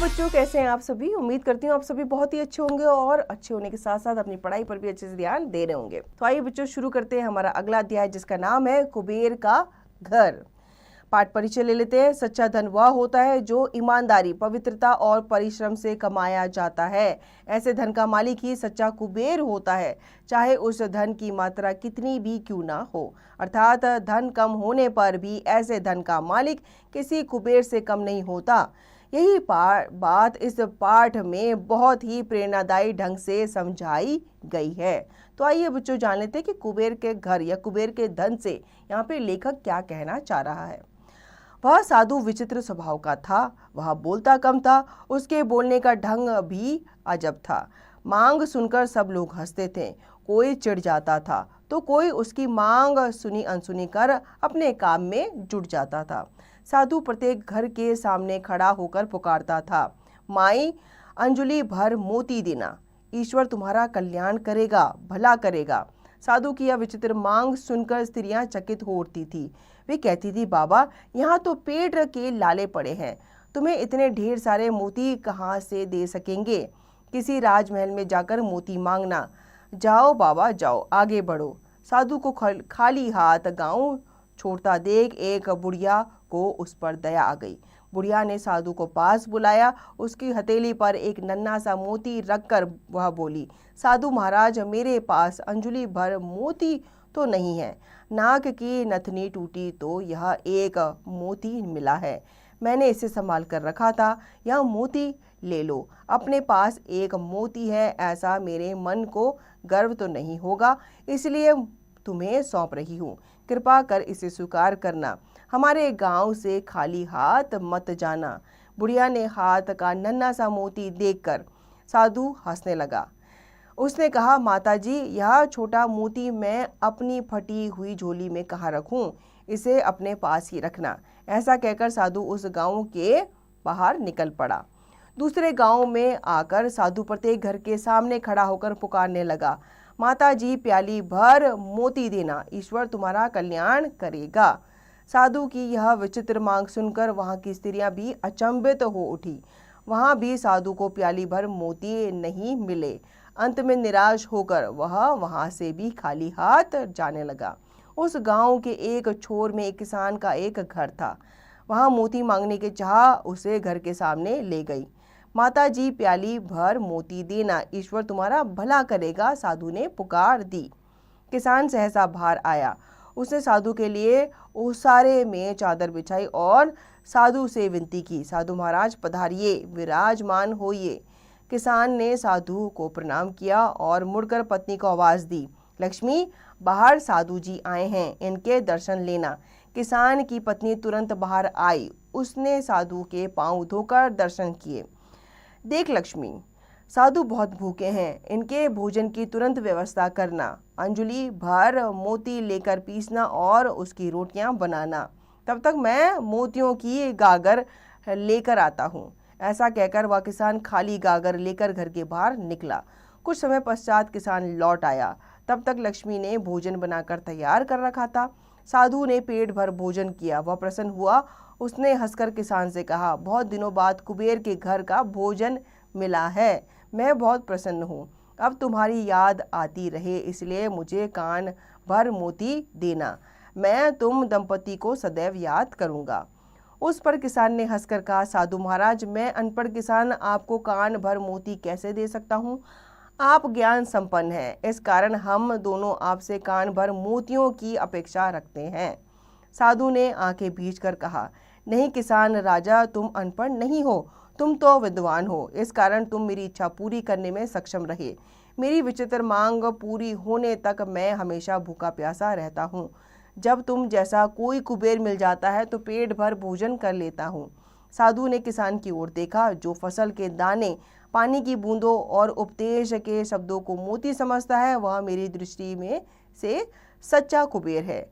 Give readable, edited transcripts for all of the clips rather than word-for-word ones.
बच्चों, कैसे हैं आप सभी। उम्मीद करती हूँ आप सभी बहुत ही अच्छे होंगे और अच्छे होने के साथ साथ अपनी पढ़ाई पर भी अच्छे से ध्यान दे रहे होंगे। तो आइए बच्चों, शुरू करते हैं हमारा अगला अध्याय जिसका नाम है कुबेर का घर। पाठ परिचय ले लेते हैं। सच्चा धन वह होता है जो ईमानदारी, पवित्रता और परिश्रम से कमाया जाता है। ऐसे धन का मालिक ही सच्चा कुबेर होता है, चाहे उस धन की मात्रा कितनी भी क्यों ना हो। अर्थात धन कम होने पर भी ऐसे धन का मालिक किसी कुबेर से कम नहीं होता। यही बात इस पाठ में बहुत ही प्रेरणादायी ढंग से समझाई गई है। तो आइए बच्चों, जान लेते हैं कि कुबेर के घर या कुबेर के धन से यहाँ पे लेखक क्या कहना चाह रहा है। वह साधु विचित्र स्वभाव का था। वह बोलता कम था, उसके बोलने का ढंग भी अजब था। मांग सुनकर सब लोग हंसते थे। कोई चिढ़ जाता था तो कोई उसकी मांग सुनी अनसुनी कर अपने काम में जुट जाता था। साधु प्रत्येक घर के सामने खड़ा होकर पुकारता था, माई अंजलि भर मोती देना, ईश्वर तुम्हारा कल्याण करेगा, भला करेगा। साधु की यह विचित्र मांग सुनकर स्त्रियां चकित हो उठती थी। वे कहती थी, बाबा यहाँ तो पेट के लाले पड़े हैं, तुम्हें इतने ढेर सारे मोती कहाँ से दे सकेंगे। किसी राजमहल में जाकर मोती मांगना। जाओ बाबा जाओ, आगे बढ़ो। साधु को खाली हाथ गांव छोड़ता देख एक बुढ़िया को उस पर दया आ गई। बुढ़िया ने साधु को पास बुलाया। उसकी हथेली पर एक नन्हा सा मोती रखकर वह बोली, साधु महाराज, मेरे पास अंजलि भर मोती तो नहीं है। नाक की नथनी टूटी तो यह एक मोती मिला है, मैंने इसे संभाल कर रखा था। यह मोती ले लो। अपने पास एक मोती है ऐसा मेरे मन को गर्व तो नहीं होगा, इसलिए तुम्हें सौंप रही हूँ। कृपा कर इसे स्वीकार करना। हमारे गांव से खाली हाथ मत जाना। बुढ़िया ने हाथ का नन्हा सा मोती देखकर साधु हंसने लगा। उसने कहा, माताजी, यह छोटा मोती मैं अपनी फटी हुई झोली में कहाँ रखूं, इसे अपने पास ही रखना। ऐसा कहकर साधु उस गांव के बाहर निकल पड़ा। दूसरे गांव में आकर साधु प्रत्येक घर के सामने खड़ा होकर पुकारने लगा, माताजी प्याली भर मोती देना, ईश्वर तुम्हारा कल्याण करेगा। साधु की यह विचित्र मांग सुनकर वहां की स्त्रियां भी अचंभित हो उठी। वहां भी साधु को प्याली भर मोती नहीं मिले। अंत में निराश होकर वह वहां से भी खाली हाथ जाने लगा। उस गांव के एक छोर में एक किसान का एक घर था। वहां मोती मांगने के चाह उसे घर के सामने ले गई। माताजी प्याली भर मोती देना, ईश्वर तुम्हारा भला करेगा, साधु ने पुकार दी। किसान सहसा बाहर आया। उसने साधु के लिए ओसारे में चादर बिछाई और साधु से विनती की, साधु महाराज पधारिए, विराजमान होइए। किसान ने साधु को प्रणाम किया और मुड़कर पत्नी को आवाज दी, लक्ष्मी, बाहर साधु जी आए हैं, इनके दर्शन लेना। किसान की पत्नी तुरंत बाहर आई। उसने साधु के पांव धोकर दर्शन किए। देख लक्ष्मी, साधु बहुत भूखे हैं, इनके भोजन की तुरंत व्यवस्था करना। अंजलि भर मोती लेकर पीसना और उसकी रोटियां बनाना। तब तक मैं मोतियों की गागर लेकर आता हूँ। ऐसा कहकर वह किसान खाली गागर लेकर घर के बाहर निकला। कुछ समय पश्चात किसान लौट आया। तब तक लक्ष्मी ने भोजन बनाकर तैयार कर रखा था। साधु ने पेट भर भोजन किया। वह प्रसन्न हुआ। उसने हंसकर किसान से कहा, बहुत दिनों बाद कुबेर के घर का भोजन मिला है, मैं बहुत प्रसन्न हूँ। अब तुम्हारी याद आती रहे, इसलिए मुझे कान भर मोती देना। मैं तुम दंपति को सदैव याद करूँगा। उस पर किसान ने हंसकर कहा, साधु महाराज, मैं अनपढ़ किसान आपको कान भर मोती कैसे दे सकता हूँ। आप ज्ञान संपन्न हैं, इस कारण हम दोनों आपसे कान भर मोतियों की अपेक्षा रखते हैं। साधु ने आंखें भींच कर कहा, नहीं किसान राजा, तुम अनपढ़ नहीं हो, तुम तो विद्वान हो, इस कारण तुम मेरी इच्छा पूरी करने में सक्षम रहे। मेरी विचित्र मांग पूरी होने तक मैं हमेशा भूखा प्यासा रहता हूँ। जब तुम जैसा कोई कुबेर मिल जाता है तो पेट भर भोजन कर लेता हूँ। साधु ने किसान की ओर देखा, जो फसल के दाने, पानी की बूंदों और उपदेश के शब्दों को मोती समझता है, वह मेरी दृष्टि में से सच्चा कुबेर है।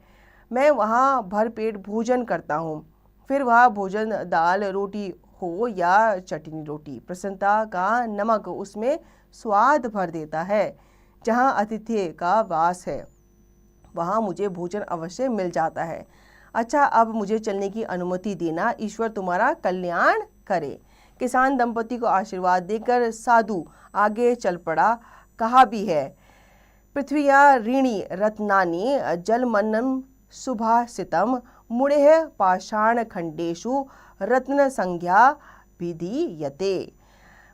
मैं वहाँ भर पेट भोजन करता हूँ, फिर वह भोजन दाल रोटी हो या चटनी रोटी, प्रसन्नता का नमक उसमें स्वाद भर देता है। जहाँ अतिथि का वास है वहाँ मुझे भोजन अवश्य मिल जाता है। अच्छा, अब मुझे चलने की अनुमति देना, ईश्वर तुम्हारा कल्याण करे। किसान दंपति को आशीर्वाद देकर साधु आगे चल पड़ा। कहा भी है, पृथ्विया ऋणी रत्नानि जलमन्नं सुभाषितम् मुड़ेः पाषाण खंडेषु रत्न संज्ञा विधीयते।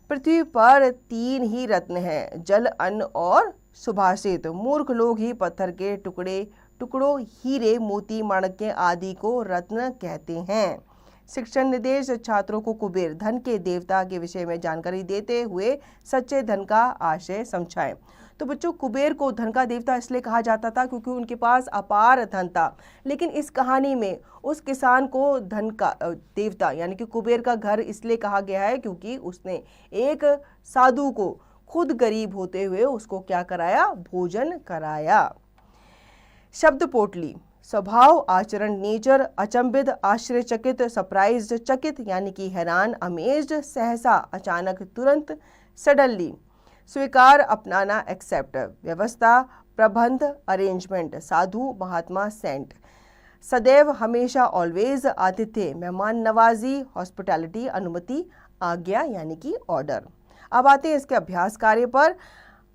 पृथ्वी पर 3 ही रत्न हैं, जल, अन्न और सुभाषित। मूर्ख लोग ही पत्थर के टुकड़ों हीरे, मोती, माणिक्य आदि को रत्न कहते हैं। शिक्षण निर्देश छात्रों को कुबेर धन के देवता के विषय में जानकारी देते हुए सच्चे धन का आशय समझाएं। तो बच्चों, कुबेर को धन का देवता इसलिए कहा जाता था क्योंकि उनके पास अपार धन था। लेकिन इस कहानी में उस किसान को धन का देवता यानी कि कुबेर का घर इसलिए कहा गया है क्योंकि उसने एक साधु को खुद गरीब होते हुए उसको क्या कराया, भोजन कराया। शब्द पोटली, स्वभाव, आचरण, नेचर, अचंभित, आश्चर्यचकित, सरप्राइज्ड, चकित यानी कि हैरान, अमेज्ड, सहसा, अचानक, तुरंत, सडनली, स्वीकार, अपनाना, एक्सेप्ट, व्यवस्था, प्रबंध, अरेंजमेंट, साधु, महात्मा, सेंट, सदैव, हमेशा, ऑलवेज, आतिथ्य, मेहमान नवाजी, हॉस्पिटैलिटी, अनुमति, आज्ञा यानी कि ऑर्डर। अब आते हैं इसके अभ्यास कार्य पर।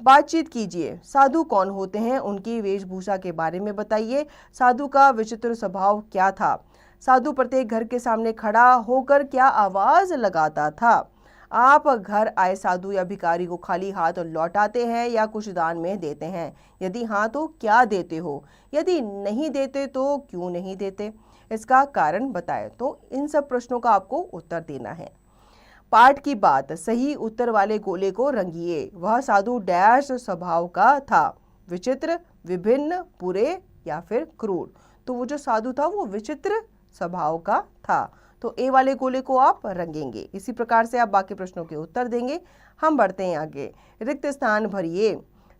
बातचीत कीजिए। साधु कौन होते हैं, उनकी वेशभूषा के बारे में बताइए। साधु का विचित्र स्वभाव क्या था। साधु प्रत्येक घर के सामने खड़ा होकर क्या आवाज लगाता था। आप घर आए साधु या भिखारी को खाली हाथ लौटाते हैं या कुछ दान में देते हैं? यदि हाँ तो क्या देते हो? यदि नहीं देते तो क्यों नहीं देते? इसका कारण बताएं। तो इन सब प्रश्नों का आपको उत्तर देना है। पाठ की बात, सही उत्तर वाले गोले को रंगिए। वह साधु डैश स्वभाव का था, विचित्र, विभिन्न, बुरे या फिर क्रूर। तो वो जो साधु था वो विचित्र स्वभाव का था। तो ए वाले गोले को आप रंगेंगे। इसी प्रकार से आप बाकी प्रश्नों के उत्तर देंगे। हम बढ़ते हैं आगे। रिक्त स्थान भरिए।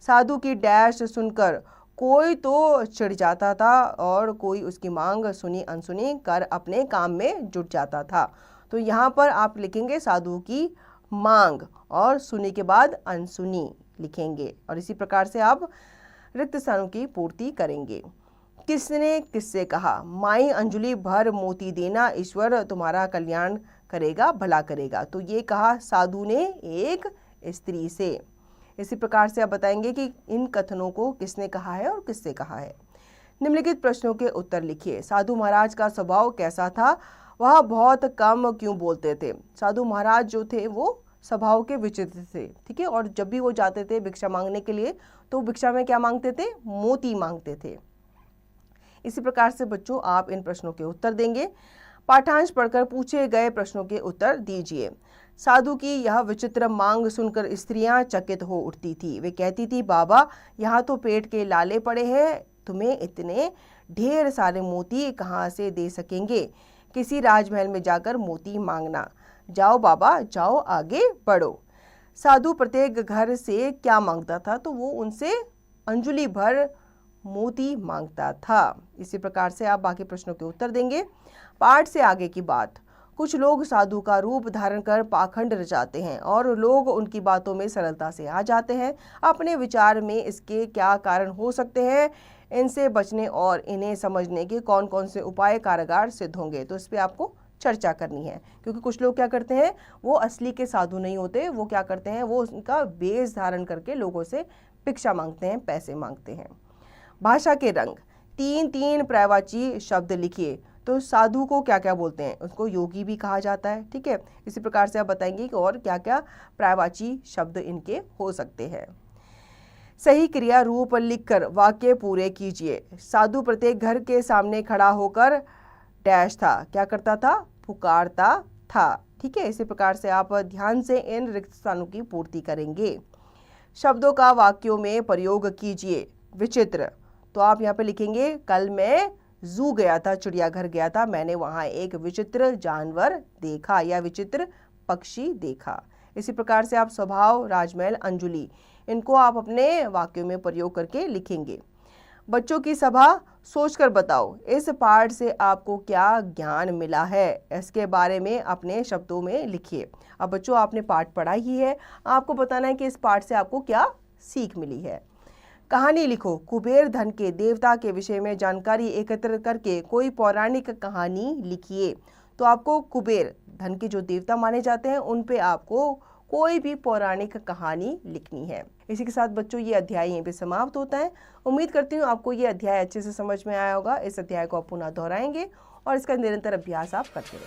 साधु की डैश सुनकर कोई तो चिढ़ जाता था और कोई उसकी मांग सुनी अनसुनी कर अपने काम में जुट जाता था। तो यहाँ पर आप लिखेंगे साधु की मांग और सुनी के बाद अनसुनी लिखेंगे और इसी प्रकार से आप रिक्त स्थानों की पूर्ति करेंगे। किसने किससे कहा, माई अंजलि भर मोती देना, ईश्वर तुम्हारा कल्याण करेगा, भला करेगा। तो ये कहा साधु ने एक स्त्री से। इसी प्रकार से आप बताएंगे कि इन कथनों को किसने कहा है और किससे कहा है। निम्नलिखित प्रश्नों के उत्तर लिखिए। साधु महाराज का स्वभाव कैसा था, वह बहुत कम क्यों बोलते थे। साधु महाराज जो थे वो स्वभाव के विचित्र थे, ठीक है। और जब भी वो जाते थे भिक्षा मांगने के लिए तो भिक्षा में क्या मांगते थे, मोती मांगते थे। इसी प्रकार से बच्चों आप इन प्रश्नों के उत्तर देंगे। पाठांश पढ़कर पूछे गए प्रश्नों के उत्तर दीजिए। साधु की यह विचित्र मांग सुनकर स्त्रियां चकित हो उठती थी। वे कहती थी, बाबा यहाँ तो पेट के लाले पड़े हैं, तुम्हें इतने ढेर सारे मोती कहाँ से दे सकेंगे। किसी राजमहल में जाकर मोती मांगना। जाओ बाबा जाओ, आगे बढ़ो। साधु प्रत्येक घर से क्या मांगता था, तो वो उनसे अंजुलि भर मोती मांगता था। इसी प्रकार से आप बाकी प्रश्नों के उत्तर देंगे। पाठ से आगे की बात। कुछ लोग साधु का रूप धारण कर पाखंड रचाते हैं और लोग उनकी बातों में सरलता से आ जाते हैं। अपने विचार में इसके क्या कारण हो सकते हैं, इनसे बचने और इन्हें समझने के कौन कौन से उपाय कारगर सिद्ध होंगे, तो इस पे आपको चर्चा करनी है। क्योंकि कुछ लोग क्या करते हैं, वो असली के साधु नहीं होते, वो क्या करते हैं, वो उनका वेश धारण करके लोगों से भिक्षा मांगते हैं, पैसे मांगते हैं। भाषा के रंग। 3 पर्यायवाची शब्द लिखिए। तो साधु को क्या क्या बोलते हैं, उसको योगी भी कहा जाता है, ठीक है। इसी प्रकार से आप बताएंगे कि और क्या क्या पर्यायवाची शब्द इनके हो सकते हैं। सही क्रिया रूप लिखकर वाक्य पूरे कीजिए। साधु प्रत्येक घर के सामने खड़ा होकर डैश था, क्या करता था, पुकारता था, ठीक है। इसी प्रकार से आप ध्यान से इन रिक्त स्थानों की पूर्ति करेंगे। शब्दों का वाक्यों में प्रयोग कीजिए। विचित्र, तो आप यहाँ पे लिखेंगे, कल मैं जू गया था, चिड़ियाघर गया था, मैंने वहाँ एक विचित्र जानवर देखा या विचित्र पक्षी देखा। इसी प्रकार से आप स्वभाव, राजमहल, अंजुलि, इनको आप अपने वाक्यों में प्रयोग करके लिखेंगे। बच्चों की सभा, सोचकर बताओ इस पाठ से आपको क्या ज्ञान मिला है, इसके बारे में अपने शब्दों में लिखिए। अब बच्चों आपने पाठ पढ़ा ही है, आपको बताना है कि इस पाठ से आपको क्या सीख मिली है। कहानी लिखो। कुबेर धन के देवता के विषय में जानकारी एकत्र करके कोई पौराणिक कहानी लिखिए। तो आपको कुबेर, धन के जो देवता माने जाते हैं, उन पे आपको कोई भी पौराणिक कहानी लिखनी है। इसी के साथ बच्चों ये अध्याय यहीं पे समाप्त होता है। उम्मीद करती हूँ आपको ये अध्याय अच्छे से समझ में आया होगा। इस अध्याय को आप पुनः दोहराएंगे और इसका निरंतर अभ्यास आप करते रहेंगे।